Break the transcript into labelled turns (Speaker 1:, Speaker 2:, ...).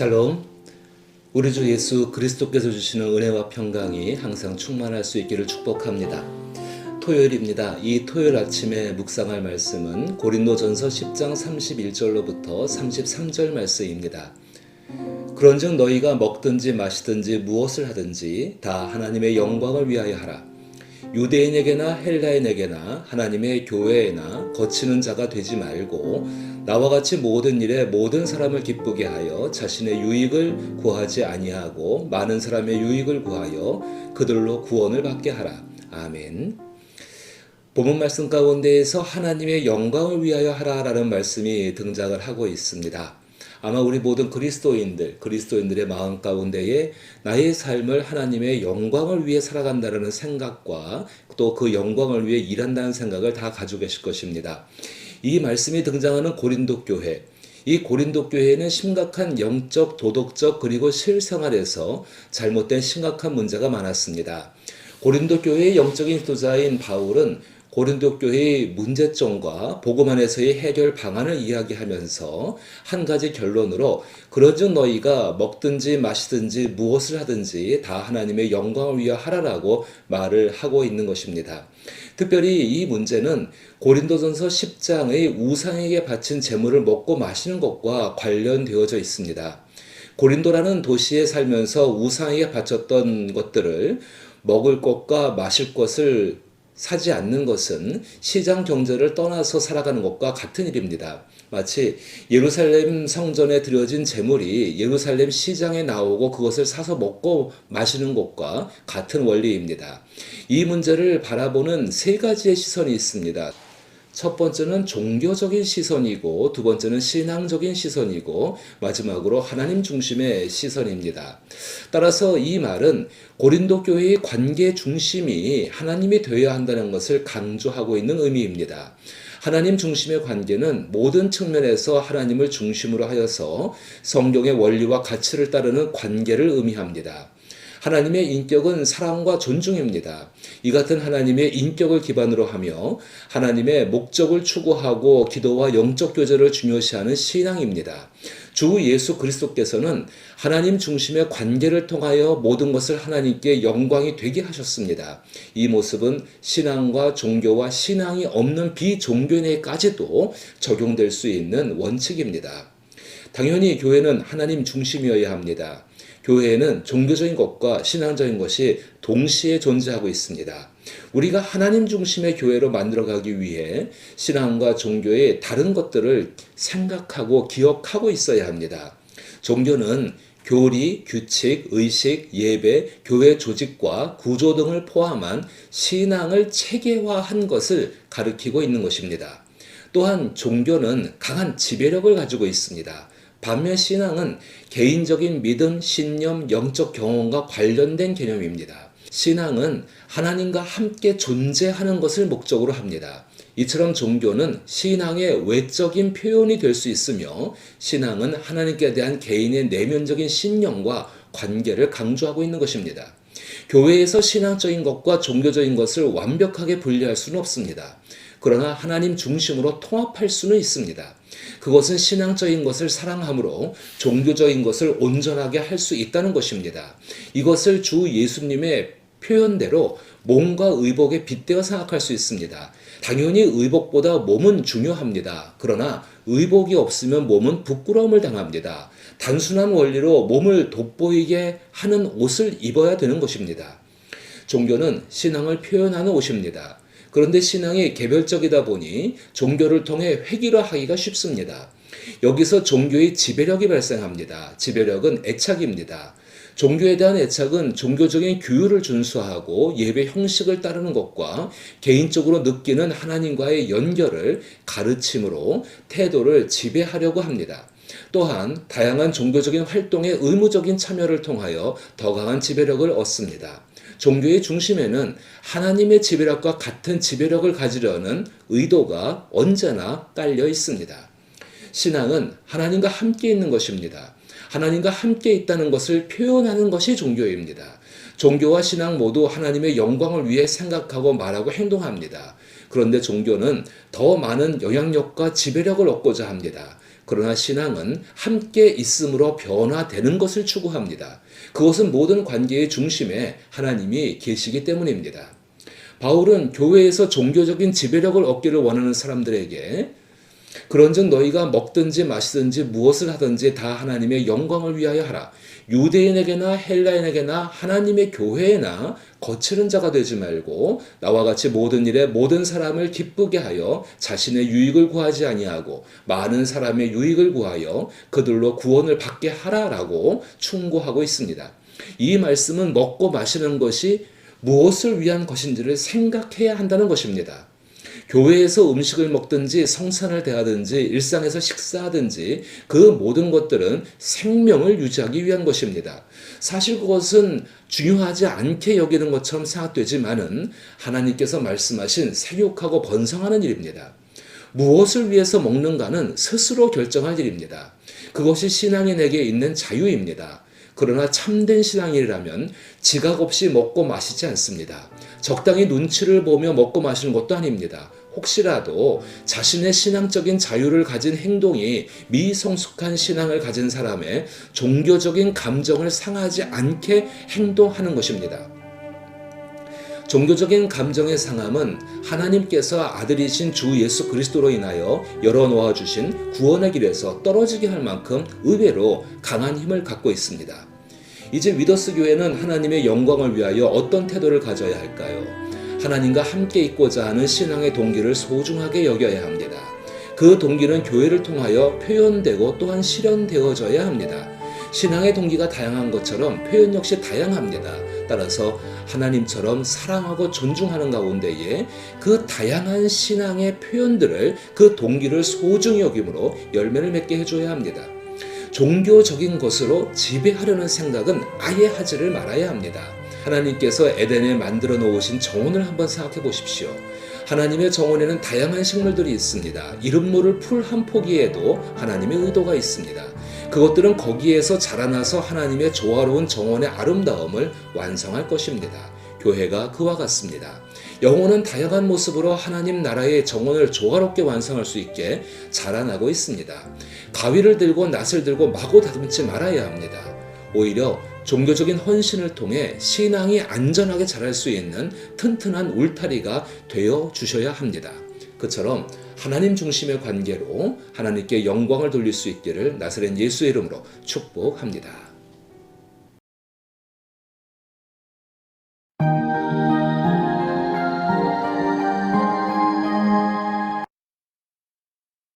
Speaker 1: 샬롬. 우리 주 예수 그리스도께서 주시는 은혜와 평강이 항상 충만할 수 있기를 축복합니다. 토요일입니다. 이 토요일 아침에 묵상할 말씀은 고린도전서 10장 31절로부터 33절 말씀입니다. 그런즉 너희가 먹든지 마시든지 무엇을 하든지 다 하나님의 영광을 위하여 하라. 유대인에게나 헬라인에게나 하나님의 교회에나 거치는 자가 되지 말고 나와 같이 모든 일에 모든 사람을 기쁘게 하여 자신의 유익을 구하지 아니하고 많은 사람의 유익을 구하여 그들로 구원을 받게 하라. 아멘. 본문 말씀 가운데에서 하나님의 영광을 위하여 하라라는 말씀이 등장을 하고 있습니다. 아마 우리 모든 그리스도인들의 마음 가운데에 나의 삶을 하나님의 영광을 위해 살아간다는 생각과 또 그 영광을 위해 일한다는 생각을 다 가지고 계실 것입니다. 이 말씀이 등장하는 고린도 교회, 이 고린도 교회에는 심각한 영적, 도덕적 그리고 실생활에서 잘못된 심각한 문제가 많았습니다. 고린도 교회의 영적인 지도자인 바울은 고린도 교회의 문제점과 복음 안에서의 해결 방안을 이야기하면서 한 가지 결론으로 그런즉 너희가 먹든지 마시든지 무엇을 하든지 다 하나님의 영광을 위하여 하라라고 말을 하고 있는 것입니다. 특별히 이 문제는 고린도전서 10장의 우상에게 바친 제물을 먹고 마시는 것과 관련되어져 있습니다. 고린도라는 도시에 살면서 우상에게 바쳤던 것들을 먹을 것과 마실 것을 사지 않는 것은 시장 경제를 떠나서 살아가는 것과 같은 일입니다. 마치 예루살렘 성전에 드려진 제물이 예루살렘 시장에 나오고 그것을 사서 먹고 마시는 것과 같은 원리입니다. 이 문제를 바라보는 세 가지의 시선이 있습니다. 첫 번째는 종교적인 시선이고 두 번째는 신앙적인 시선이고 마지막으로 하나님 중심의 시선입니다. 따라서 이 말은 고린도 교회의 관계 중심이 하나님이 되어야 한다는 것을 강조하고 있는 의미입니다. 하나님 중심의 관계는 모든 측면에서 하나님을 중심으로 하여서 성경의 원리와 가치를 따르는 관계를 의미합니다. 하나님의 인격은 사랑과 존중입니다. 이 같은 하나님의 인격을 기반으로 하며 하나님의 목적을 추구하고 기도와 영적 교제를 중요시하는 신앙입니다. 주 예수 그리스도께서는 하나님 중심의 관계를 통하여 모든 것을 하나님께 영광이 되게 하셨습니다. 이 모습은 신앙과 종교와 신앙이 없는 비종교인에게까지도 적용될 수 있는 원칙입니다. 당연히 교회는 하나님 중심이어야 합니다. 교회에는 종교적인 것과 신앙적인 것이 동시에 존재하고 있습니다. 우리가 하나님 중심의 교회로 만들어가기 위해 신앙과 종교의 다른 것들을 생각하고 기억하고 있어야 합니다. 종교는 교리, 규칙, 의식, 예배, 교회 조직과 구조 등을 포함한 신앙을 체계화한 것을 가리키고 있는 것입니다. 또한 종교는 강한 지배력을 가지고 있습니다. 반면 신앙은 개인적인 믿음, 신념, 영적 경험과 관련된 개념입니다. 신앙은 하나님과 함께 존재하는 것을 목적으로 합니다. 이처럼 종교는 신앙의 외적인 표현이 될 수 있으며 신앙은 하나님께 대한 개인의 내면적인 신념과 관계를 강조하고 있는 것입니다. 교회에서 신앙적인 것과 종교적인 것을 완벽하게 분리할 수는 없습니다. 그러나 하나님 중심으로 통합할 수는 있습니다. 그것은 신앙적인 것을 사랑함으로 종교적인 것을 온전하게 할 수 있다는 것입니다. 이것을 주 예수님의 표현대로 몸과 의복에 빗대어 생각할 수 있습니다. 당연히 의복보다 몸은 중요합니다. 그러나 의복이 없으면 몸은 부끄러움을 당합니다. 단순한 원리로 몸을 돋보이게 하는 옷을 입어야 되는 것입니다. 종교는 신앙을 표현하는 옷입니다. 그런데 신앙이 개별적이다 보니 종교를 통해 획일화하기가 쉽습니다. 여기서 종교의 지배력이 발생합니다. 지배력은 애착입니다. 종교에 대한 애착은 종교적인 규율을 준수하고 예배 형식을 따르는 것과 개인적으로 느끼는 하나님과의 연결을 가르침으로 태도를 지배하려고 합니다. 또한 다양한 종교적인 활동에 의무적인 참여를 통하여 더 강한 지배력을 얻습니다. 종교의 중심에는 하나님의 지배력과 같은 지배력을 가지려는 의도가 언제나 깔려 있습니다. 신앙은 하나님과 함께 있는 것입니다. 하나님과 함께 있다는 것을 표현하는 것이 종교입니다. 종교와 신앙 모두 하나님의 영광을 위해 생각하고 말하고 행동합니다. 그런데 종교는 더 많은 영향력과 지배력을 얻고자 합니다. 그러나 신앙은 함께 있음으로 변화되는 것을 추구합니다. 그것은 모든 관계의 중심에 하나님이 계시기 때문입니다. 바울은 교회에서 종교적인 지배력을 얻기를 원하는 사람들에게 그런즉 너희가 먹든지 마시든지 무엇을 하든지 다 하나님의 영광을 위하여 하라. 유대인에게나 헬라인에게나 하나님의 교회에나 거칠은 자가 되지 말고 나와 같이 모든 일에 모든 사람을 기쁘게 하여 자신의 유익을 구하지 아니하고 많은 사람의 유익을 구하여 그들로 구원을 받게 하라라고 충고하고 있습니다. 이 말씀은 먹고 마시는 것이 무엇을 위한 것인지를 생각해야 한다는 것입니다. 교회에서 음식을 먹든지 성찬을 대하든지 일상에서 식사하든지 그 모든 것들은 생명을 유지하기 위한 것입니다. 사실 그것은 중요하지 않게 여기는 것처럼 생각되지만은 하나님께서 말씀하신 생육하고 번성하는 일입니다. 무엇을 위해서 먹는가는 스스로 결정할 일입니다. 그것이 신앙인에게 있는 자유입니다. 그러나 참된 신앙인이라면 지각 없이 먹고 마시지 않습니다. 적당히 눈치를 보며 먹고 마시는 것도 아닙니다. 혹시라도 자신의 신앙적인 자유를 가진 행동이 미성숙한 신앙을 가진 사람의 종교적인 감정을 상하지 않게 행동하는 것입니다. 종교적인 감정의 상함은 하나님께서 아들이신 주 예수 그리스도로 인하여 열어놓아 주신 구원의 길에서 떨어지게 할 만큼 의외로 강한 힘을 갖고 있습니다. 이제 위더스 교회는 하나님의 영광을 위하여 어떤 태도를 가져야 할까요? 하나님과 함께 있고자 하는 신앙의 동기를 소중하게 여겨야 합니다. 그 동기는 교회를 통하여 표현되고 또한 실현되어져야 합니다. 신앙의 동기가 다양한 것처럼 표현 역시 다양합니다. 따라서 하나님처럼 사랑하고 존중하는 가운데에 그 다양한 신앙의 표현들을 그 동기를 소중히 여김으로 열매를 맺게 해줘야 합니다. 종교적인 것으로 지배하려는 생각은 아예 하지를 말아야 합니다. 하나님께서 에덴에 만들어 놓으신 정원을 한번 생각해 보십시오. 하나님의 정원에는 다양한 식물들이 있습니다. 이름 모를 풀 한 포기에도 하나님의 의도가 있습니다. 그것들은 거기에서 자라나서 하나님의 조화로운 정원의 아름다움을 완성할 것입니다. 교회가 그와 같습니다. 영혼은 다양한 모습으로 하나님 나라의 정원을 조화롭게 완성할 수 있게 자라나고 있습니다. 가위를 들고 낫을 들고 마구 다듬지 말아야 합니다. 오히려 종교적인 헌신을 통해 신앙이 안전하게 자랄 수 있는 튼튼한 울타리가 되어 주셔야 합니다. 그처럼 하나님 중심의 관계로 하나님께 영광을 돌릴 수 있기를 나사렛 예수의 이름으로 축복합니다.